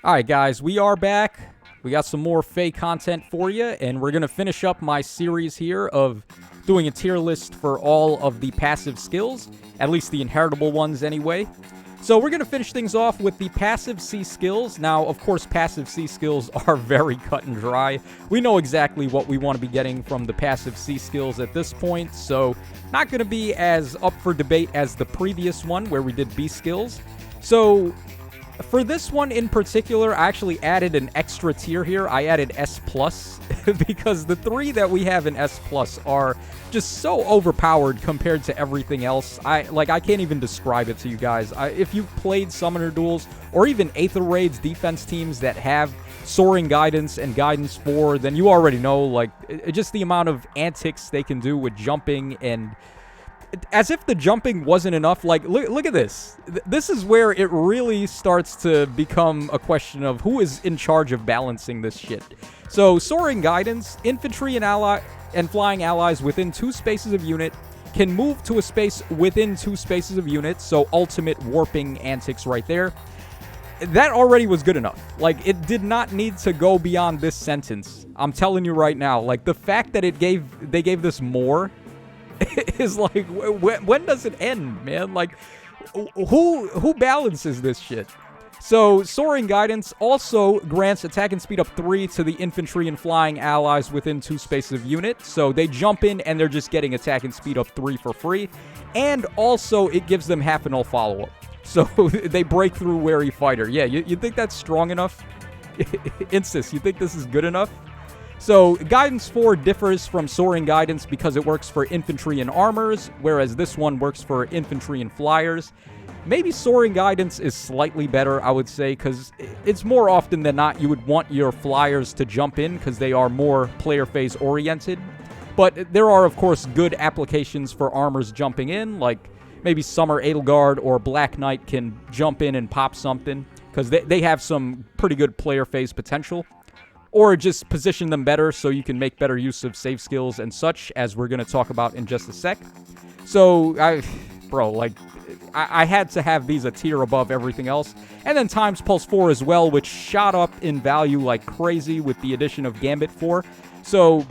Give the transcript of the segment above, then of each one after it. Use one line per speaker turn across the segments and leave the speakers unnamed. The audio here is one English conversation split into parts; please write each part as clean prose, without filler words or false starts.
Alright guys, we are back. We got some more Fae content for you, and we're going to finish up my series here of doing a tier list for all of the passive skills, at least the inheritable ones anyway. So we're going to finish things off with the passive C skills. Now, of course, passive C skills are very cut and dry. We know exactly what we want to be getting from the passive C skills at this point, so not going to be as up for debate as the previous one where we did B skills. So for this one in particular, I actually added an extra tier here. I added S+, because the three that we have in S+ are just so overpowered compared to everything else. I can't even describe it to you guys. If you've played Summoner Duels, or even Aether Raids defense teams that have Soaring Guidance and Guidance 4, then you already know, just the amount of antics they can do with jumping, and as if the jumping wasn't enough, look at this. This is where it really starts to become a question of who is in charge of balancing this shit. So, Soaring Guidance, infantry and flying allies within 2 spaces of unit can move to a space within 2 spaces of unit, so ultimate warping antics right there. That already was good enough. It did not need to go beyond this sentence. I'm telling you right now, the fact that they gave this more is when does it end, man? Who balances this shit? So, Soaring Guidance also grants attack and speed up 3 to the infantry and flying allies within 2 spaces of unit. So, they jump in and they're just getting attack and speed up 3 for free. And also, it gives them half and all follow-up. So, they break through wary fighter. Yeah, you think that's strong enough? Insist, you think this is good enough? So, Guidance 4 differs from Soaring Guidance because it works for infantry and armors, whereas this one works for infantry and flyers. Maybe Soaring Guidance is slightly better, I would say, because it's more often than not you would want your flyers to jump in because they are more player phase oriented. But there are, of course, good applications for armors jumping in, like maybe Summer Edelgard or Black Knight can jump in and pop something because they have some pretty good player phase potential. Or just position them better so you can make better use of save skills and such, as we're going to talk about in just a sec. So, I had to have these a tier above everything else. And then Times Pulse 4 as well, which shot up in value like crazy with the addition of Gambit 4. So,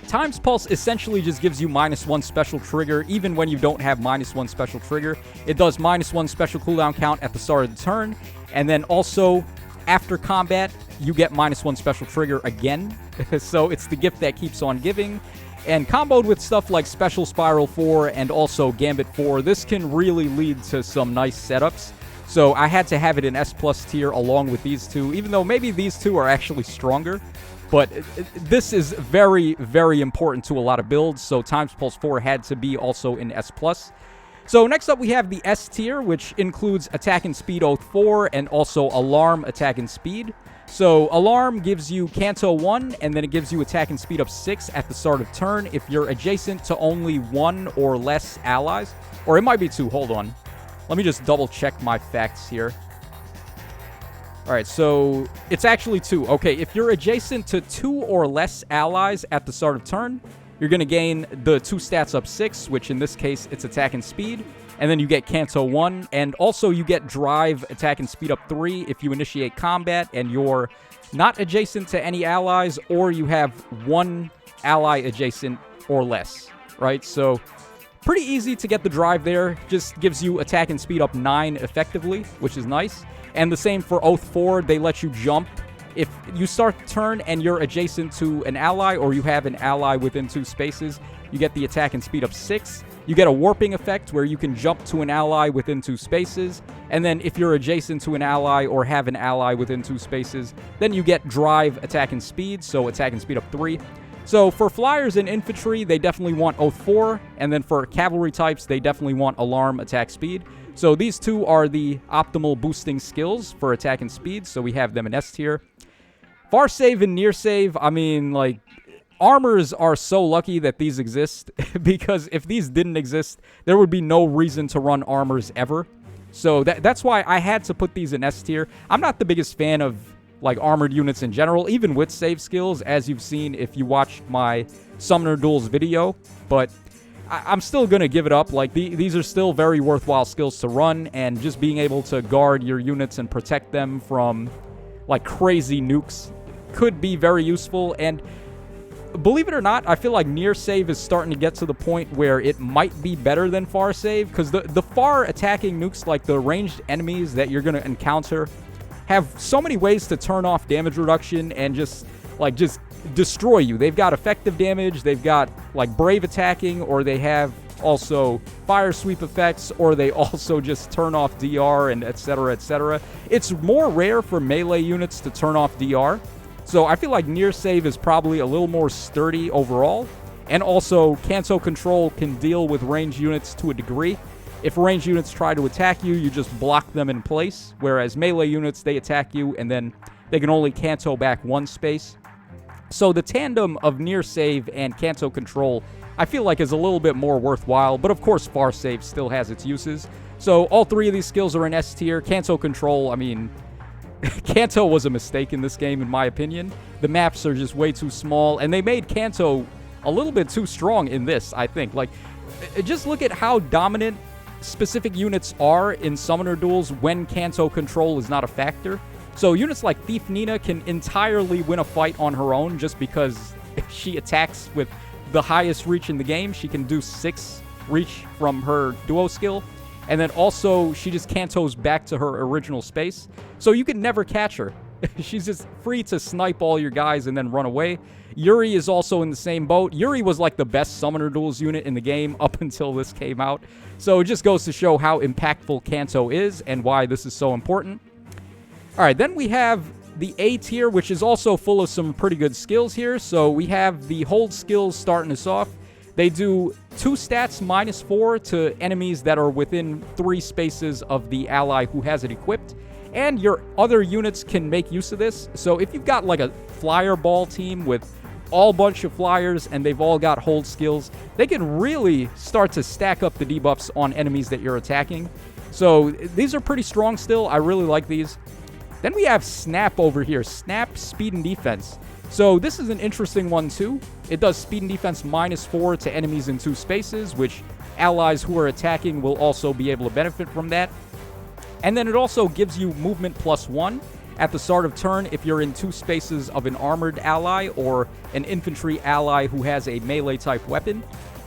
Times Pulse essentially just gives you -1 special trigger, even when you don't have -1 special trigger. It does -1 special cooldown count at the start of the turn, and then also after combat, you get -1 special trigger again. So it's the gift that keeps on giving. And comboed with stuff like Special Spiral 4 and also Gambit 4, this can really lead to some nice setups. So I had to have it in S+ tier along with these two, even though maybe these two are actually stronger. But this is very, very important to a lot of builds, so Times Pulse 4 had to be also in S+. So next up we have the S tier, which includes Attack and Speed Oath 4 and also Alarm Attack and Speed. So Alarm gives you Canto 1, and then it gives you Attack and Speed up 6 at the start of turn if you're adjacent to only 1 or less allies. Or it might be 2, hold on. Let me just double check my facts here. Alright, so it's actually 2. Okay, if you're adjacent to 2 or less allies at the start of turn, you're going to gain the 2 stats up 6, which in this case, it's Attack and Speed. And then you get Canto 1, and also you get Drive, Attack and Speed up 3 if you initiate combat and you're not adjacent to any allies, or you have 1 ally adjacent or less, right? So, pretty easy to get the Drive there. Just gives you Attack and Speed up 9 effectively, which is nice. And the same for Oath 4, they let you jump. If you start the turn and you're adjacent to an ally, or you have an ally within 2 spaces, you get the Attack and Speed up 6. You get a warping effect where you can jump to an ally within 2 spaces. And then if you're adjacent to an ally or have an ally within 2 spaces, then you get Drive, Attack and Speed, so Attack and Speed up 3. So for flyers and infantry, they definitely want Oath 4. And then for cavalry types, they definitely want Alarm, Attack, Speed. So these two are the optimal boosting skills for Attack and Speed, so we have them in S tier. Far save and near save, I mean, armors are so lucky that these exist, because if these didn't exist, there would be no reason to run armors ever. So that's why I had to put these in S tier. I'm not the biggest fan of armored units in general, even with save skills, as you've seen if you watched my Summoner Duels video, but I'm still going to give it up. These are still very worthwhile skills to run, and just being able to guard your units and protect them from like crazy nukes could be very useful. And believe it or not, I feel like near save is starting to get to the point where it might be better than far save, because the far attacking nukes, like the ranged enemies that you're going to encounter, have so many ways to turn off damage reduction and just destroy you. They've got effective damage, they've got like brave attacking, or they have also fire sweep effects, or they also just turn off DR, and etc, etc. It's more rare for melee units to turn off DR. So I feel like near save is probably a little more sturdy overall. And also, Canto Control can deal with ranged units to a degree. If ranged units try to attack you, you just block them in place. Whereas melee units, they attack you, and then they can only Canto back one space. So the tandem of near save and Canto Control, I feel like, is a little bit more worthwhile. But of course, far save still has its uses. So all three of these skills are in S tier. Canto Control, I mean, Kanto was a mistake in this game, in my opinion. The maps are just way too small, and they made Kanto a little bit too strong in this, I think. Like, just look at how dominant specific units are in summoner duels when Kanto Control is not a factor. So units like Thief Nina can entirely win a fight on her own just because she attacks with the highest reach in the game. She can do 6 reach from her duo skill. And then also, she just Kantos back to her original space. So you can never catch her. She's just free to snipe all your guys and then run away. Yuri is also in the same boat. Yuri was like the best summoner duels unit in the game up until this came out. So it just goes to show how impactful Kanto is and why this is so important. Alright, then we have the A tier, which is also full of some pretty good skills here. So we have the hold skills starting us off. They do 2 stats -4 to enemies that are within 3 spaces of the ally who has it equipped. And your other units can make use of this. So if you've got like a flyer ball team with all bunch of flyers and they've all got hold skills, they can really start to stack up the debuffs on enemies that you're attacking. So these are pretty strong still. I really like these. Then we have Snap over here. Snap, Speed, and Defense. So this is an interesting one too. It does speed and defense -4 to enemies in 2 spaces, which allies who are attacking will also be able to benefit from that. And then it also gives you movement +1 at the start of turn if you're in 2 spaces of an armored ally or an infantry ally who has a melee type weapon.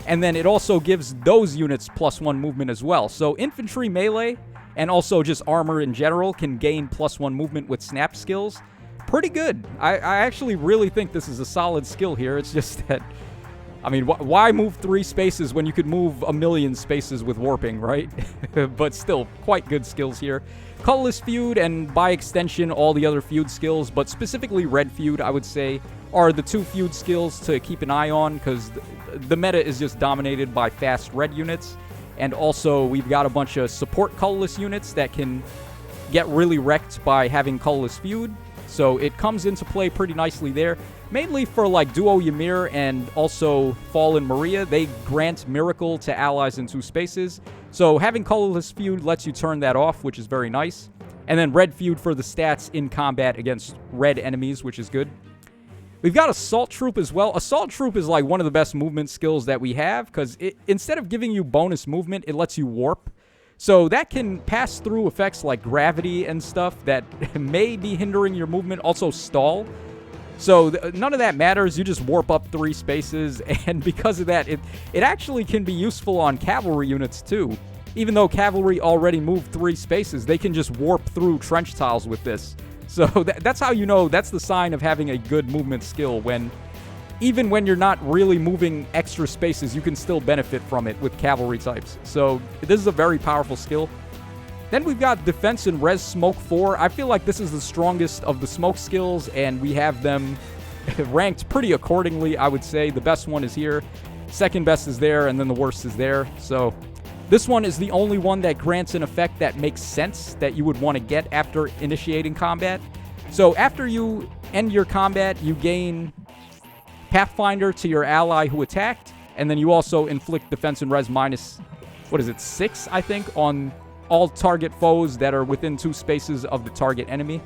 And then it also gives those units +1 movement as well. So infantry, melee, and also just armor in general can gain +1 movement with snap skills. Pretty good. I actually really think this is a solid skill here. It's just that, I mean, why move 3 spaces when you could move a million spaces with warping, right? But still, quite good skills here. Colorless Feud, and by extension, all the other feud skills, but specifically Red Feud, I would say, are the 2 feud skills to keep an eye on, because the meta is just dominated by fast red units. And also, we've got a bunch of support colorless units that can get really wrecked by having Colorless Feud. So it comes into play pretty nicely there. Mainly for like Duo Ymir and also Fallen Maria. They grant Miracle to allies in 2 spaces. So having Colorless Feud lets you turn that off, which is very nice. And then Red Feud for the stats in combat against red enemies, which is good. We've got Assault Troop as well. Assault Troop is like one of the best movement skills that we have, because instead of giving you bonus movement, it lets you warp. So that can pass through effects like gravity and stuff that may be hindering your movement. Also stall. So none of that matters. You just warp up 3 spaces. And because of that, it actually can be useful on cavalry units too. Even though cavalry already move 3 spaces, they can just warp through trench tiles with this. So that's how you know that's the sign of having a good movement skill, when even when you're not really moving extra spaces, you can still benefit from it with cavalry types. So this is a very powerful skill. Then we've got Defense and Res Smoke 4. I feel like this is the strongest of the smoke skills, and we have them ranked pretty accordingly, I would say. The best one is here, second best is there, and then the worst is there. So this one is the only one that grants an effect that makes sense that you would want to get after initiating combat. So after you end your combat, you gain Pathfinder to your ally who attacked, and then you also inflict defense and res -6, I think, on all target foes that are within 2 spaces of the target enemy.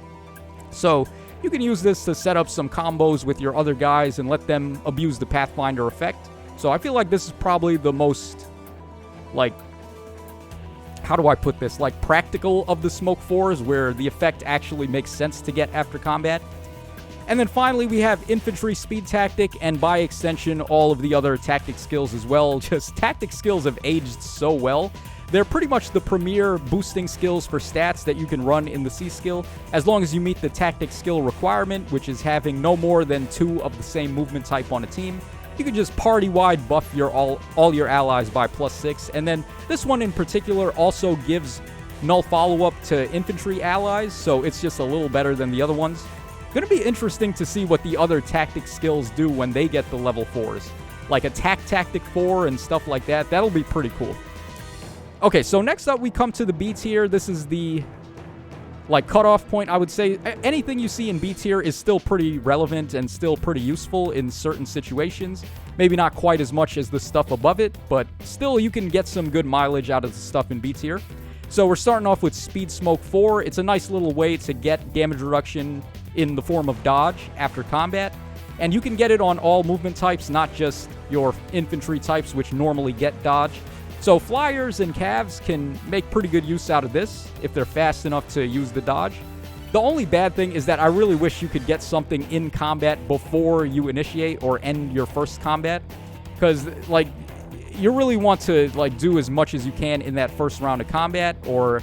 So you can use this to set up some combos with your other guys and let them abuse the Pathfinder effect. So I feel like this is probably the most, like, how do I put this, like practical of the Smoke 4s, where the effect actually makes sense to get after combat. And then finally, we have Infantry Speed Tactic, and by extension, all of the other tactic skills as well. Just tactic skills have aged so well. They're pretty much the premier boosting skills for stats that you can run in the C skill, as long as you meet the tactic skill requirement, which is having no more than 2 of the same movement type on a team. You can just party-wide buff your all your allies by +6, and then this one in particular also gives null follow-up to infantry allies, so it's just a little better than the other ones. Gonna be interesting to see what the other tactic skills do when they get the level 4s. Like Attack Tactic 4 and stuff like that. That'll be pretty cool. Okay, so next up we come to the B tier. This is the cutoff point, I would say. Anything you see in B tier is still pretty relevant and still pretty useful in certain situations. Maybe not quite as much as the stuff above it, but still you can get some good mileage out of the stuff in B tier. So we're starting off with Speed Smoke 4. It's a nice little way to get damage reduction in the form of dodge after combat. And you can get it on all movement types, not just your infantry types, which normally get dodge. So flyers and cavs can make pretty good use out of this if they're fast enough to use the dodge. The only bad thing is that I really wish you could get something in combat before you initiate or end your first combat, because you really want to do as much as you can in that first round of combat, or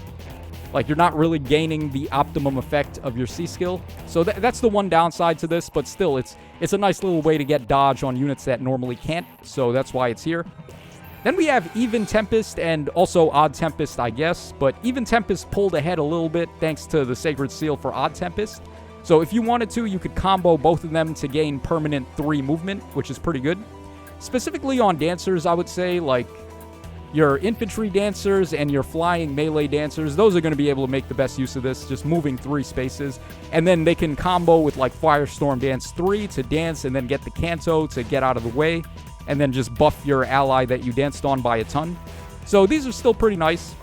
you're not really gaining the optimum effect of your C skill. So that's the one downside to this, but still it's a nice little way to get dodge on units that normally can't, so that's why it's here. Then we have Even Tempest and also Odd Tempest, I guess, but Even Tempest pulled ahead a little bit thanks to the Sacred Seal for Odd Tempest. So if you wanted to, you could combo both of them to gain permanent 3 movement, which is pretty good. Specifically on dancers, I would say, your infantry dancers and your flying melee dancers, those are going to be able to make the best use of this, just moving 3 spaces. And then they can combo with Firestorm Dance 3 to dance and then get the Canto to get out of the way, and then just buff your ally that you danced on by a ton. So these are still pretty nice.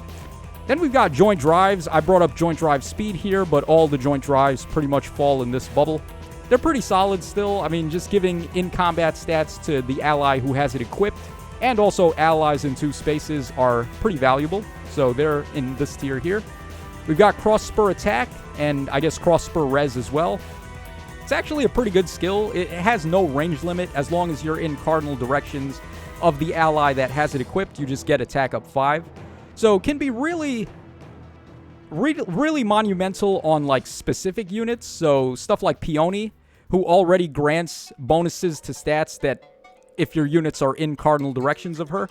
Then we've got Joint Drives. I brought up Joint Drive Speed here, but all the Joint Drives pretty much fall in this bubble. They're pretty solid still. I mean, just giving in-combat stats to the ally who has it equipped, and also allies in 2 spaces, are pretty valuable. So they're in this tier here. We've got Cross Spur Attack, and I guess Cross Spur Res as well. It's actually a pretty good skill. It has no range limit as long as you're in cardinal directions of the ally that has it equipped. You just get attack up 5. So it can be really monumental on specific units. So stuff like Peony, who already grants bonuses to stats that if your units are in cardinal directions of her.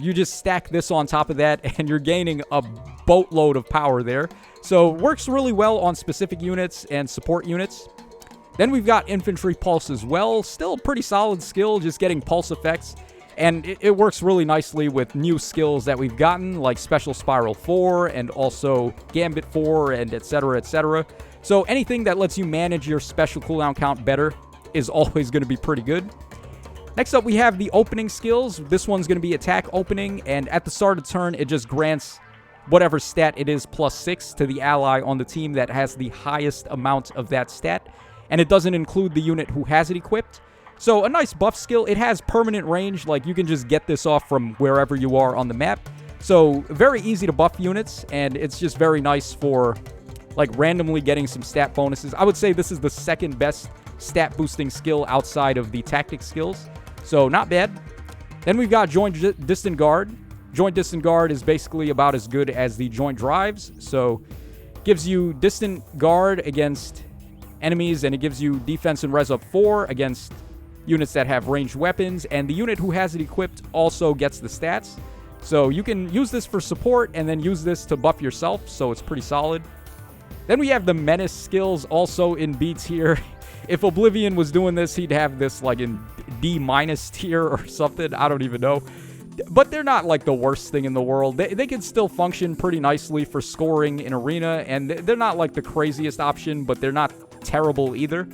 You just stack this on top of that and you're gaining a boatload of power there. So works really well on specific units and support units. Then we've got Infantry Pulse as well. Still a pretty solid skill, just getting pulse effects. And it works really nicely with new skills that we've gotten, like Special Spiral 4 and also Gambit 4 and etc, etc. So anything that lets you manage your special cooldown count better is always going to be pretty good. Next up, we have the opening skills. This one's going to be attack opening, and at the start of turn, it just grants whatever stat it is +6 to the ally on the team that has the highest amount of that stat. And it doesn't include the unit who has it equipped. So a nice buff skill. It has permanent range. You can just get this off from wherever you are on the map. So very easy to buff units, and it's just very nice for randomly getting some stat bonuses. I would say this is the second best stat boosting skill outside of the tactic skills. So not bad. Then we've got Joint Distant Guard. Joint Distant Guard is basically about as good as the Joint Drives. So gives you Distant Guard against enemies, and it gives you defense and res up 4 against units that have ranged weapons, and the unit who has it equipped also gets the stats. So you can use this for support and then use this to buff yourself, so it's pretty solid. Then we have the Menace skills also in B tier. If Oblivion was doing this, he'd have this in D- tier or something. I don't even know. But they're not the worst thing in the world. They can still function pretty nicely for scoring in Arena, and they're not the craziest option, but they're not terrible either.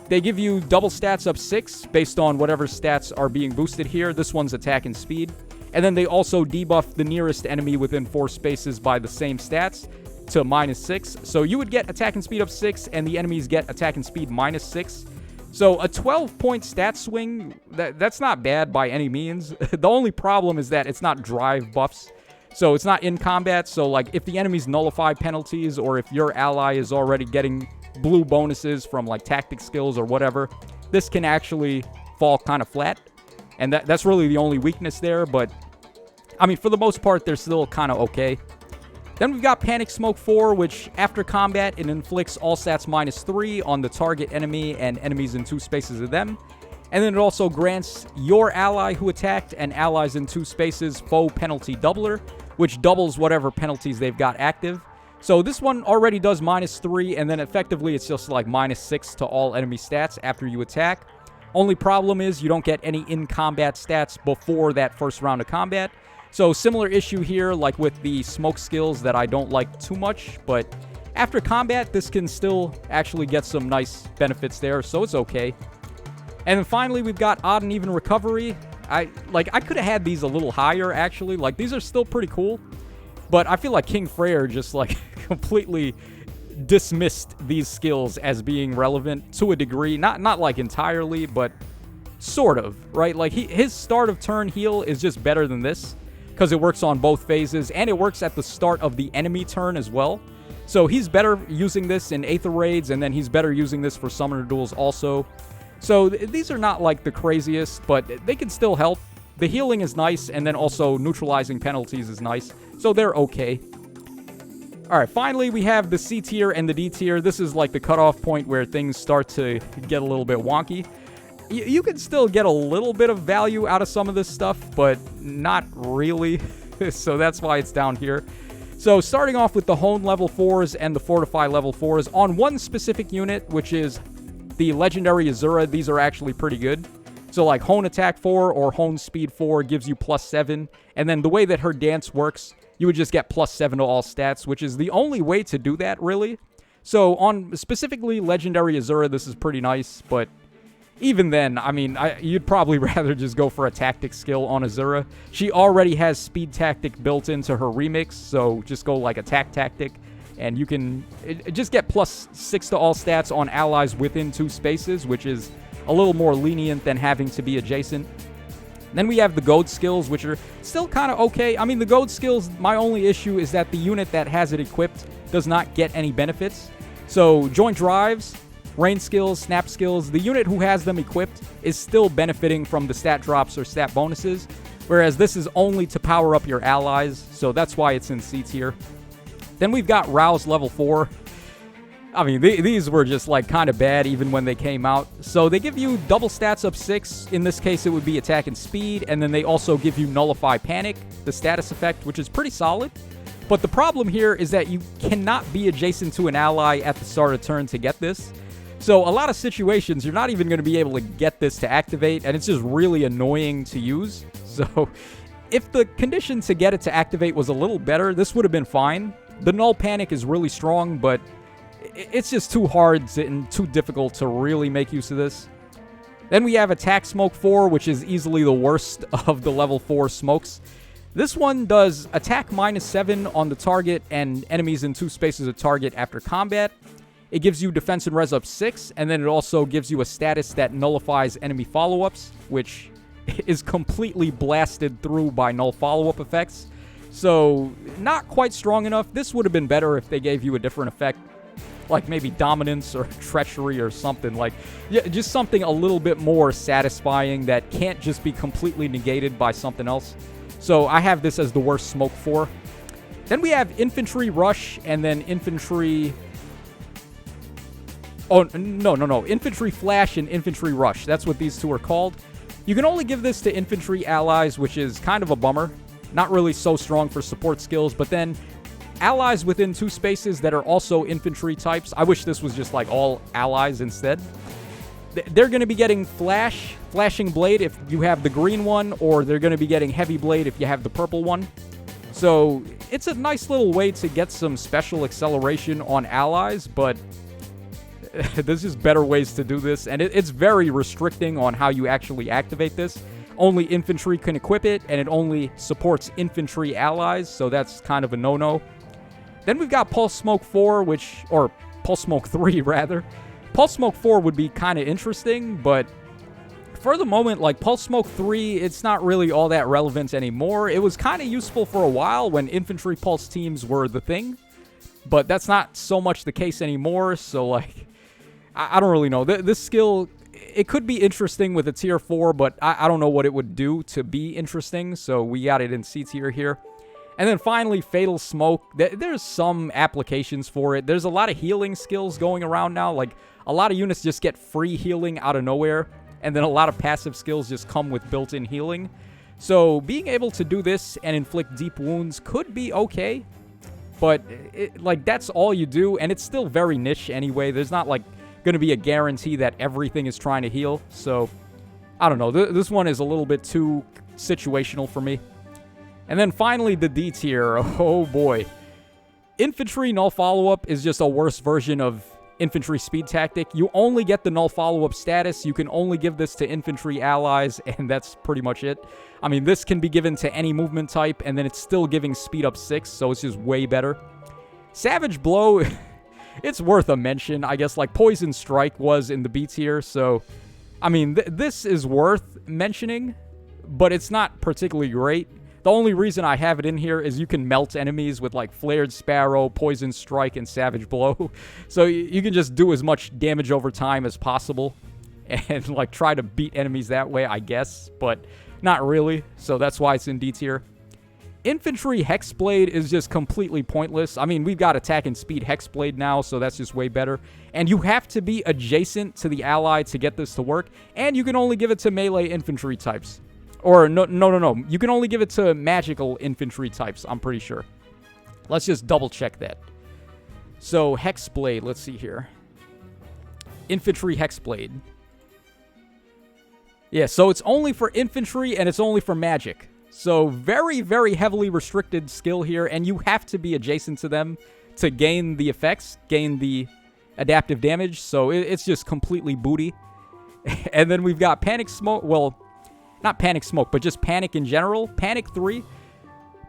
They give you double stats up 6 based on whatever stats are being boosted here. This one's attack and speed. And then they also debuff the nearest enemy within 4 spaces by the same stats to -6. So you would get attack and speed up 6, and the enemies get attack and speed -6. So a 12-point stat swing, that's not bad by any means. The only problem is that it's not drive buffs. So it's not in combat, so like if the enemies nullify penalties or if your ally is already getting blue bonuses from like tactic skills or whatever, this can actually fall kind of flat. And that's really the only weakness there, but I mean, for the most part, they're still kind of okay. Then we've got Panic Smoke 4, which after combat, it inflicts all stats -3 on the target enemy and enemies in 2 spaces of them. And then it also grants your ally who attacked and allies in 2 spaces foe penalty doubler, which doubles whatever penalties they've got active. So this one already does -3, and then effectively it's just like -6 to all enemy stats after you attack. Only problem is you don't get any in-combat stats before that first round of combat. So similar issue here, like with the smoke skills that I don't like too much, but after combat, this can still actually get some nice benefits there, so it's okay. And then finally, we've got Odd and Even Recovery. I could have had these a little higher, actually. Like, these are still pretty cool, but I feel like King Freyr just, like, completely dismissed these skills as being relevant to a degree. Not like entirely, but sort of, right? Like, his start of turn heal is just better than this, because it works on both phases, and it works at the start of the enemy turn as well. So he's better using this in Aether Raids, and then he's better using this for Summoner Duels also. So these are not like the craziest, but they can still help. The healing is nice, and then also neutralizing penalties is nice. So they're okay. Alright, finally we have the C tier and the D tier. This is like the cutoff point where things start to get a little bit wonky. You can still get a little bit of value out of some of this stuff, but not really. So that's why it's down here. So starting off with the Hone level 4s and the Fortify level 4s, on one specific unit, which is the Legendary Azura, these are actually pretty good. So like Hone Attack 4 or Hone Speed 4 gives you +7. And then the way that her dance works, you would just get +7 to all stats, which is the only way to do that, really. So on specifically Legendary Azura, this is pretty nice, but even then, I mean, you'd probably rather just go for a tactic skill on Azura. She already has speed tactic built into her remix, so just go like attack tactic, and you can just get +6 to all stats on allies within 2 spaces, which is a little more lenient than having to be adjacent. Then we have the Goad skills, which are still kind of okay. I mean, the Goad skills, my only issue is that the unit that has it equipped does not get any benefits. So Joint Drives, Rain skills, Snap skills, the unit who has them equipped is still benefiting from the stat drops or stat bonuses, whereas this is only to power up your allies, so that's why it's in C tier. Then we've got Rouse level 4. I mean, these were just like kind of bad even when they came out. So they give you double stats up 6. In this case, it would be attack and speed, and then they also give you Nullify Panic, the status effect, which is pretty solid. But the problem here is that you cannot be adjacent to an ally at the start of turn to get this. So a lot of situations, you're not even going to be able to get this to activate, and it's just really annoying to use. So if the condition to get it to activate was a little better, this would have been fine. The Null Panic is really strong, but it's just too hard and too difficult to really make use of this. Then we have Attack Smoke 4, which is easily the worst of the level 4 smokes. This one does attack -7 on the target and enemies in 2 spaces of target after combat. It gives you defense and res up 6, and then it also gives you a status that nullifies enemy follow-ups, which is completely blasted through by null follow-up effects. So, not quite strong enough. This would have been better if they gave you a different effect, like maybe Dominance or Treachery or something. Like, yeah, just something a little bit more satisfying that can't just be completely negated by something else. So, I have this as the worst smoke 4. Then we have Infantry Rush, and then Infantry... Oh, no. Infantry Flash and Infantry Rush. That's what these two are called. You can only give this to infantry allies, which is kind of a bummer. Not really so strong for support skills, but then allies within 2 spaces that are also infantry types. I wish this was just like all allies instead. They're going to be getting Flashing Blade if you have the green one, or they're going to be getting Heavy Blade if you have the purple one. So it's a nice little way to get some special acceleration on allies, but there's just better ways to do this, and it's very restricting on how you actually activate this. Only infantry can equip it, and it only supports infantry allies, so that's kind of a no-no. Then we've got Pulse Smoke 4, or Pulse Smoke 3, rather. Pulse Smoke 4 would be kind of interesting, but for the moment, like, Pulse Smoke 3, it's not really all that relevant anymore. It was kind of useful for a while when Infantry Pulse teams were the thing, but that's not so much the case anymore, so, like, I don't really know. This skill, it could be interesting with a tier 4, but I don't know what it would do to be interesting, so we got it in C tier here. And then finally, Fatal Smoke. There's some applications for it. There's a lot of healing skills going around now. Like, a lot of units just get free healing out of nowhere, and then a lot of passive skills just come with built-in healing. So being able to do this and inflict deep wounds could be okay, but like, that's all you do, and it's still very niche anyway. There's not, like, going to be a guarantee that everything is trying to heal. So I don't know. This one is a little bit too situational for me. And then finally, the D tier. Oh boy. Infantry Null Follow-Up is just a worse version of Infantry Speed Tactic. You only get the Null Follow-Up status. You can only give this to infantry allies, and that's pretty much it. I mean, this can be given to any movement type, and then it's still giving speed up 6, so it's just way better. Savage Blow, it's worth a mention. I guess, like, Poison Strike was in the B tier, so, I mean, this is worth mentioning, but it's not particularly great. The only reason I have it in here is you can melt enemies with, like, Flared Sparrow, Poison Strike, and Savage Blow. So you can just do as much damage over time as possible and, like, try to beat enemies that way, I guess. But not really, so that's why it's in D tier. Infantry Hexblade is just completely pointless. I mean, we've got Attack and Speed Hexblade now, so that's just way better. And you have to be adjacent to the ally to get this to work, and you can only give it to melee infantry types. Or, no. You can only give it to magical infantry types, I'm pretty sure. Let's just double check that. So, Hexblade, let's see here. Infantry Hexblade. Yeah, so it's only for infantry and it's only for magic. So, very, very heavily restricted skill here, and you have to be adjacent to them to gain the effects, gain the adaptive damage. So, it's just completely booty. And then we've got Panic Smoke, well, not Panic Smoke, but just Panic in general. Panic 3.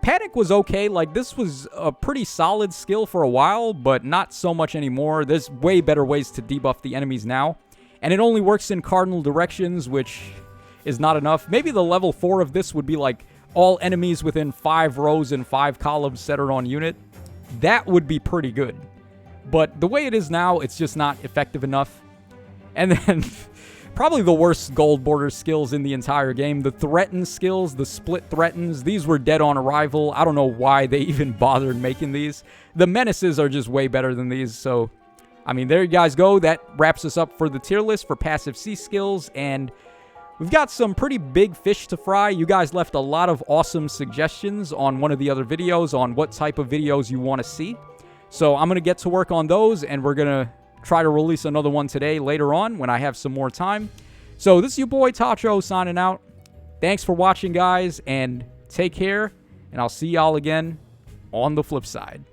Panic was okay. Like, this was a pretty solid skill for a while, but not so much anymore. There's way better ways to debuff the enemies now. And it only works in cardinal directions, which is not enough. Maybe the level 4 of this would be, like, all enemies within 5 rows and 5 columns centered on unit. That would be pretty good. But the way it is now, it's just not effective enough. And then probably the worst gold border skills in the entire game. The threaten skills, the split threatens, these were dead on arrival. I don't know why they even bothered making these. The menaces are just way better than these. So, I mean, there you guys go. That wraps us up for the tier list for passive C skills. And we've got some pretty big fish to fry. You guys left a lot of awesome suggestions on one of the other videos on what type of videos you want to see. So I'm going to get to work on those, and we're going to try to release another one today later on when I have some more time. So this is your boy Tacho signing out. Thanks for watching, guys, and take care, and I'll see y'all again on the flip side.